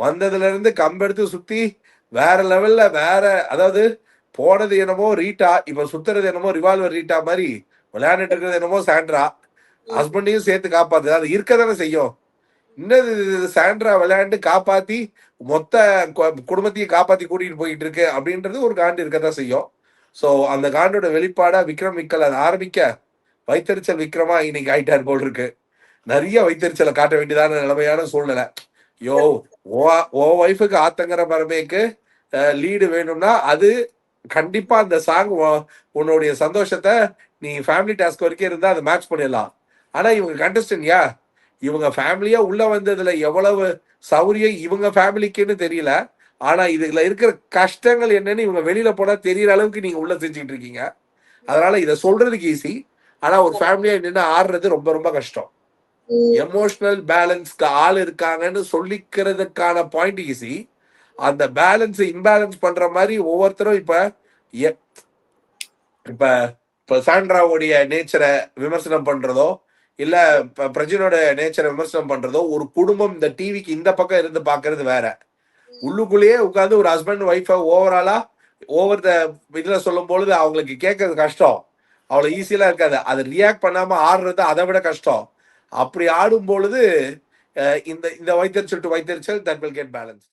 வந்ததுல இருந்து கம்பெடுத்து சுத்தி வேற லெவல்ல வேற, அதாவது போனது என்னமோ ரீட்டா, இப்ப சுத்துறது என்னமோ ரிவால்வர் ரீட்டா மாதிரி விளையாண்டுட்டு இருக்கிறது என்னமோ சாண்ட்ரா. ஹஸ்பண்டையும் சேர்த்து காப்பாத்து, அது இருக்கதானே செய்யும். இன்னும் சாண்ட்ரா விளையாண்டு காப்பாத்தி மொத்த குடும்பத்தையும் காப்பாத்தி கூட்டிட்டு போயிட்டு இருக்கு அப்படின்றது ஒரு காண்டு இருக்கதான் செய்யும். ஸோ அந்த காண்டோட வெளிப்பாடா விக்ரம் விக்கல் அதை ஆரம்பிக்க வைத்தறிச்சல் விக்ரமா இன்னைக்கு ஆயிட்டார் போல் இருக்கு. நிறைய வைத்தறிச்சலை காட்ட வேண்டியதான நிலைமையான சூழ்நிலை. யோ, ஓ ஒய்ஃபுக்கு ஆத்தங்கர பரமேக்கு லீடு வேணும்னா அது கண்டிப்பா அந்த சாங் உன்னுடைய சந்தோஷத்தை நீ ஃபேமிலி டாஸ்க் வரைக்கும் இருந்தா அதை மேட்ச் பண்ணிடலாம். ஆனா இவங்க கண்டஸ்டன்ட்யா, இவங்க ஃபேமிலியா உள்ள வந்ததுல எவ்வளவு சௌரியம் இவங்க ஃபேமிலிக்குன்னு தெரியல. ஆனா இதுல இருக்கிற கஷ்டங்கள் என்னன்னு இவங்க வெளியில போனா தெரியற அளவுக்கு நீங்க உள்ள செஞ்சுட்டு இருக்கீங்க. அதனால இதை சொல்றதுக்கு ஈஸி, ஆனா ஒரு ஃபேமிலியா நின்று ஆடுறது ரொம்ப ரொம்ப கஷ்டம். எமோஷனல் பேலன்ஸ்க்கு ஆள் இருக்காங்கன்னு சொல்லிக்கிறதுக்கான பாயிண்ட் ஈஸி. அந்த பேலன்ஸ் இம்பேலன்ஸ் பண்ற மாதிரி ஒவ்வொருத்தரும் இப்ப இப்ப இப்ப சாண்ட்ராவுடைய நேச்சரை விமர்சனம் பண்றதோ இல்ல பிரஜினோட நேச்சரை விமர்சனம் பண்றதோ, ஒரு குடும்பம் இந்த டிவிக்கு இந்த பக்கம் இருந்து பாக்குறது வேற. உள்ளுக்குள்ளேயே உட்காந்து ஒரு ஹஸ்பண்ட் ஒய்ஃபை ஓவராலா ஓவர் த இதுல சொல்லும் பொழுது அவங்களுக்கு கேட்கறது கஷ்டம், அவ்வளவு ஈஸியெல்லாம் இருக்காது. அது ரியாக்ட் பண்ணாம ஆடுறது அதை விட கஷ்டம். அப்படி ஆடும் பொழுது இந்த இந்த வைத்தறிச்சல் டு வைத்தறிச்சல் தட் வில் கெட் பேலன்ஸ்.